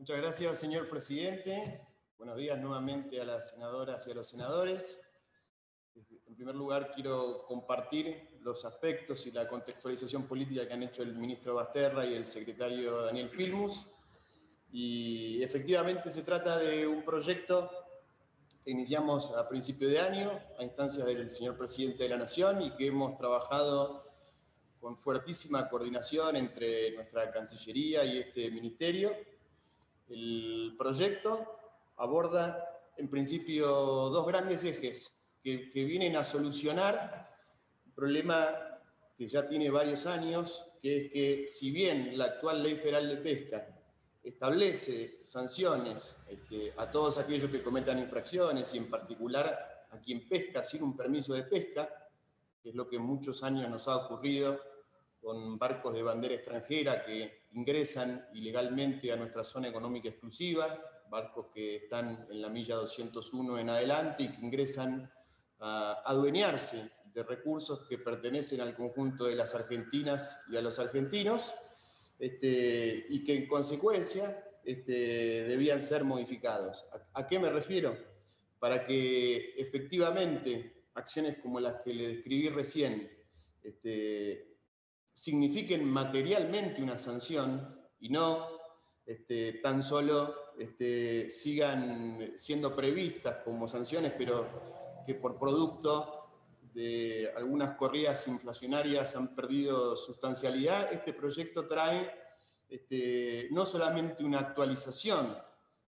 Muchas gracias, señor presidente. Buenos días nuevamente a las senadoras y a los senadores. En primer lugar, quiero compartir los aspectos y la contextualización política que han hecho el ministro Basterra y el secretario Daniel Filmus. Y efectivamente se trata de un proyecto que iniciamos a principio de año, a instancias del señor presidente de la Nación, y que hemos trabajado con fuertísima coordinación entre nuestra Cancillería y este ministerio. El proyecto aborda, en principio, dos grandes ejes que vienen a solucionar un problema que ya tiene varios años, que es que si bien la actual Ley Federal de Pesca establece sanciones a todos aquellos que cometan infracciones y en particular a quien pesca sin un permiso de pesca, que es lo que en muchos años nos ha ocurrido con barcos de bandera extranjera que ingresan ilegalmente a nuestra zona económica exclusiva, barcos que están en la milla 201 en adelante y que ingresan a adueñarse de recursos que pertenecen al conjunto de las argentinas y a los argentinos, y que en consecuencia debían ser modificados. ¿A qué me refiero? Para que efectivamente acciones como las que le describí recién signifiquen materialmente una sanción y no tan solo sigan siendo previstas como sanciones, pero que por producto de algunas corridas inflacionarias han perdido sustancialidad. Este proyecto trae no solamente una actualización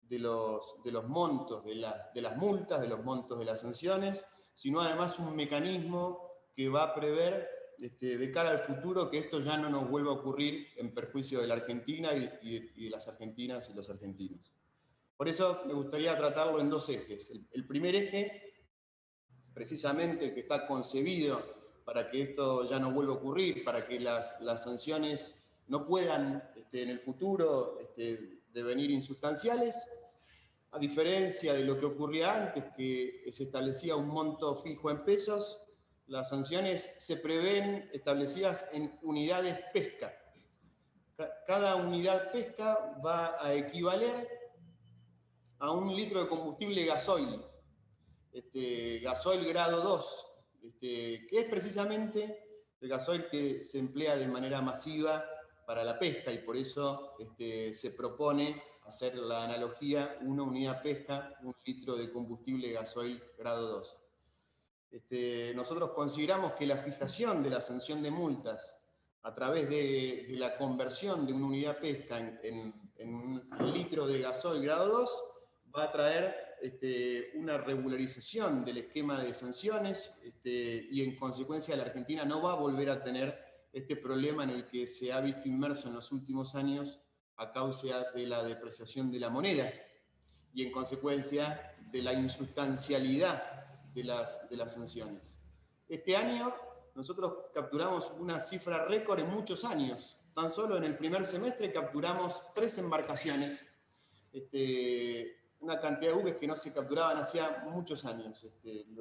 de los montos de las multas, de los montos de las sanciones, sino además un mecanismo que va a prever de cara al futuro que esto ya no nos vuelva a ocurrir en perjuicio de la Argentina y de las argentinas y los argentinos. Por eso me gustaría tratarlo en dos ejes. El primer eje, precisamente el que está concebido para que esto ya no vuelva a ocurrir, para que las sanciones no puedan en el futuro devenir insustanciales, a diferencia de lo que ocurría antes, que se establecía un monto fijo en pesos, las sanciones se prevén establecidas en unidades pesca. Cada unidad pesca va a equivaler a un litro de combustible gasoil, gasoil grado 2, que es precisamente el gasoil que se emplea de manera masiva para la pesca, y por eso se propone hacer la analogía: una unidad pesca, un litro de combustible gasoil grado 2. Nosotros consideramos que la fijación de la sanción de multas a través de la conversión de una unidad pesca en un litro de gasoil grado 2 va a traer una regularización del esquema de sanciones, y en consecuencia la Argentina no va a volver a tener este problema en el que se ha visto inmerso en los últimos años a causa de la depreciación de la moneda y en consecuencia de la insustancialidad de las sanciones. Este año nosotros capturamos una cifra récord en muchos años. Tan solo en el primer semestre capturamos 3 embarcaciones, una cantidad de buques que no se capturaban hacía muchos años.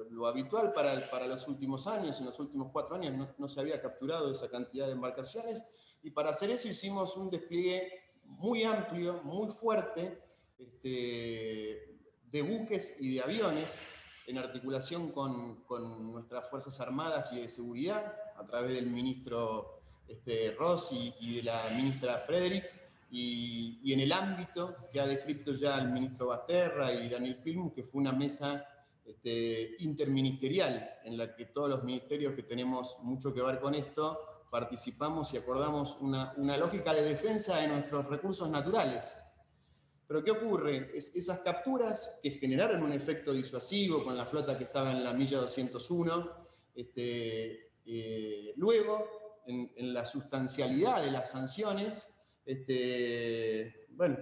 Lo habitual para los últimos años, en los últimos 4 años, no se había capturado esa cantidad de embarcaciones, y para hacer eso hicimos un despliegue muy amplio, muy fuerte, de buques y de aviones, en articulación con nuestras Fuerzas Armadas y de Seguridad, a través del ministro Ross y de la ministra Frederick, y en el ámbito que ha descrito ya el ministro Basterra y Daniel Filmus, que fue una mesa interministerial en la que todos los ministerios que tenemos mucho que ver con esto participamos y acordamos una lógica de defensa de nuestros recursos naturales. Pero ¿qué ocurre? Esas capturas que generaron un efecto disuasivo con la flota que estaba en la milla 201, luego, en la sustancialidad de las sanciones, bueno,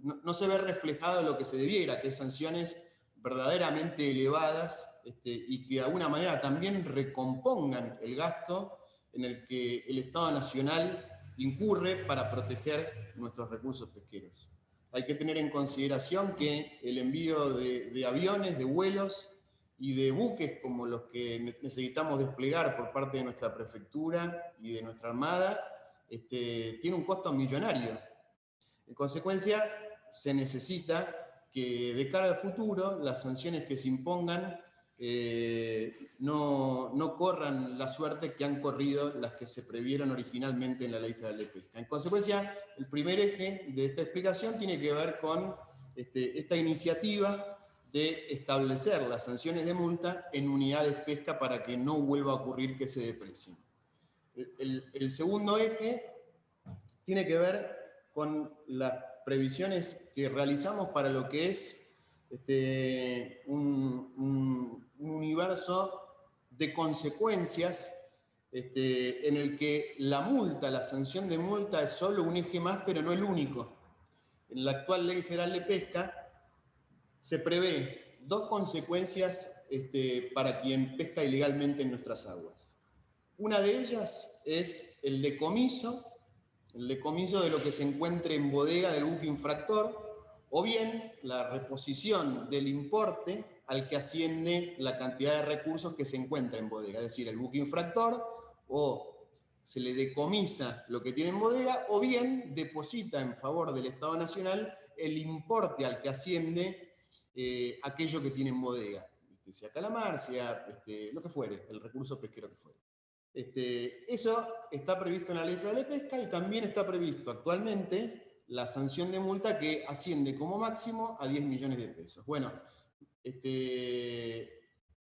no se ve reflejado lo que se debiera, que es sanciones verdaderamente elevadas, y que de alguna manera también recompongan el gasto en el que el Estado Nacional incurre para proteger nuestros recursos pesqueros. Hay que tener en consideración que el envío de aviones, de vuelos y de buques como los que necesitamos desplegar por parte de nuestra prefectura y de nuestra armada, tiene un costo millonario. En consecuencia, se necesita que de cara al futuro las sanciones que se impongan no corran la suerte que han corrido las que se previeron originalmente en la Ley Federal de Pesca. En consecuencia, el primer eje de esta explicación tiene que ver con esta iniciativa de establecer las sanciones de multa en unidades de pesca para que no vuelva a ocurrir que se deprecien. El segundo eje tiene que ver con las previsiones que realizamos para lo que es un universo de consecuencias en el que la multa, la sanción de multa es solo un eje más, pero no el único. En la actual Ley Federal de Pesca se prevé dos consecuencias para quien pesca ilegalmente en nuestras aguas. Una de ellas es el decomiso de lo que se encuentre en bodega del buque infractor, o bien la reposición del importe al que asciende la cantidad de recursos que se encuentra en bodega, es decir, el buque infractor o se le decomisa lo que tiene en bodega, o bien deposita en favor del Estado Nacional el importe al que asciende aquello que tiene en bodega, sea calamar, sea lo que fuere, el recurso pesquero que fuere. Eso está previsto en la Ley Federal de Pesca y también está previsto actualmente la sanción de multa que asciende como máximo a 10 millones de pesos. Bueno,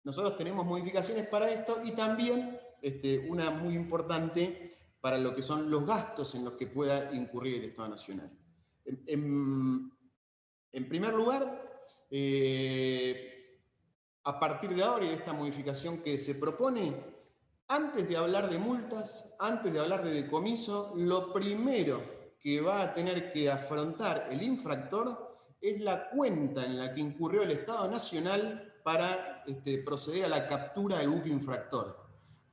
nosotros tenemos modificaciones para esto y también una muy importante para lo que son los gastos en los que pueda incurrir el Estado Nacional. En primer lugar, a partir de ahora y de esta modificación que se propone, antes de hablar de multas, antes de hablar de decomiso, lo primero que va a tener que afrontar el infractor es la cuenta en la que incurrió el Estado Nacional para proceder a la captura del buque infractor.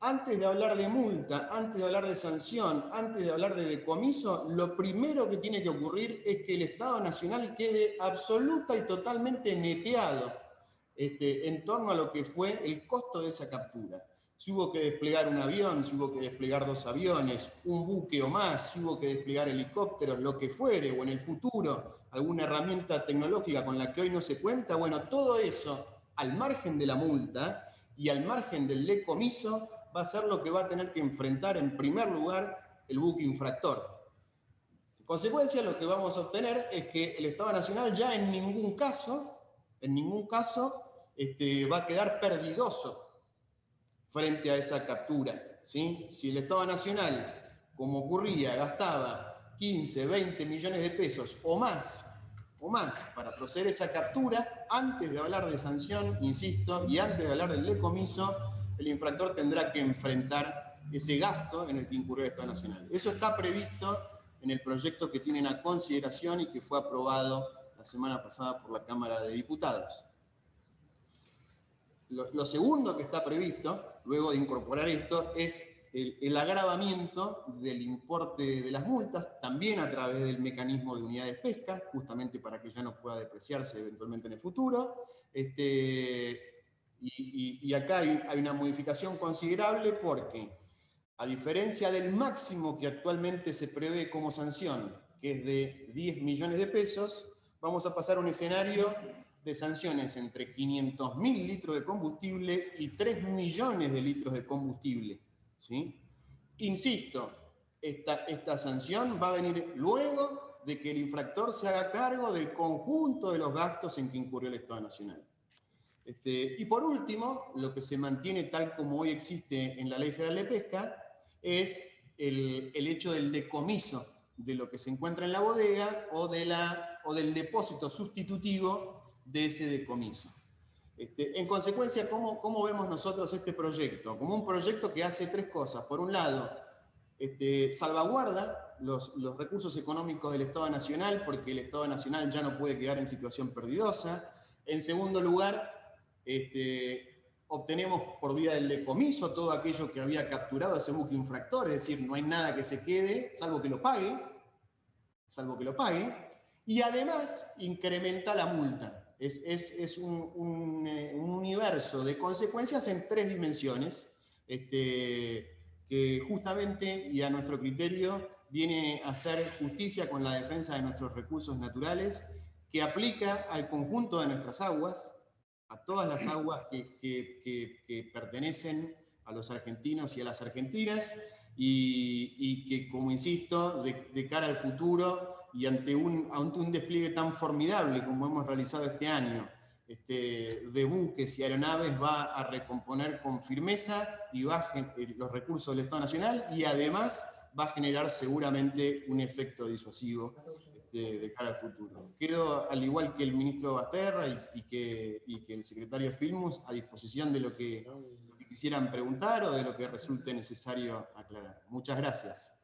Antes de hablar de multa, antes de hablar de sanción, antes de hablar de decomiso, lo primero que tiene que ocurrir es que el Estado Nacional quede absoluta y totalmente neteado en torno a lo que fue el costo de esa captura. Si hubo que desplegar un avión, si hubo que desplegar 2 aviones, un buque o más, si hubo que desplegar helicópteros, lo que fuere, o en el futuro alguna herramienta tecnológica con la que hoy no se cuenta, bueno, todo eso al margen de la multa y al margen del decomiso va a ser lo que va a tener que enfrentar en primer lugar el buque infractor. En consecuencia, lo que vamos a obtener es que el Estado Nacional ya en ningún caso va a quedar perdidoso frente a esa captura, ¿sí? Si el Estado Nacional, como ocurría, gastaba 15, 20 millones de pesos o más para proceder a esa captura, antes de hablar de sanción, insisto, y antes de hablar del decomiso, el infractor tendrá que enfrentar ese gasto en el que incurrió el Estado Nacional. Eso está previsto en el proyecto que tienen a consideración y que fue aprobado la semana pasada por la Cámara de Diputados. Lo segundo que está previsto, luego de incorporar esto, es el agravamiento del importe de las multas, también a través del mecanismo de unidades de pesca, justamente para que ya no pueda depreciarse eventualmente en el futuro. Y acá hay una modificación considerable porque, a diferencia del máximo que actualmente se prevé como sanción, que es de 10 millones de pesos, vamos a pasar a un escenario de sanciones entre 500.000 litros de combustible y 3 millones de litros de combustible, ¿sí? Insisto, esta sanción va a venir luego de que el infractor se haga cargo del conjunto de los gastos en que incurrió el Estado Nacional. Y por último, lo que se mantiene tal como hoy existe en la Ley Federal de Pesca es el hecho del decomiso de lo que se encuentra en la bodega o del depósito sustitutivo de ese decomiso. En consecuencia, ¿cómo vemos nosotros este proyecto? Como un proyecto que hace 3 cosas. Por un lado, salvaguarda los recursos económicos del Estado Nacional, porque el Estado Nacional ya no puede quedar en situación perdidosa. En segundo lugar, obtenemos por vía del decomiso todo aquello que había capturado ese buque infractor, es decir, no hay nada que se quede, salvo que lo pague, y además incrementa la multa. Es un universo de consecuencias en 3 dimensiones, que justamente y a nuestro criterio viene a hacer justicia con la defensa de nuestros recursos naturales, que aplica al conjunto de nuestras aguas, a todas las aguas que pertenecen a los argentinos y a las argentinas, y que, como insisto, de cara al futuro y ante un despliegue tan formidable como hemos realizado este año, de buques y aeronaves, va a recomponer con firmeza y los recursos del Estado Nacional, y además va a generar seguramente un efecto disuasivo de cara al futuro. Quedo, al igual que el ministro Basterra y que el secretario Filmus, a disposición de lo que quisieran preguntar o de lo que resulte necesario aclarar. Muchas gracias.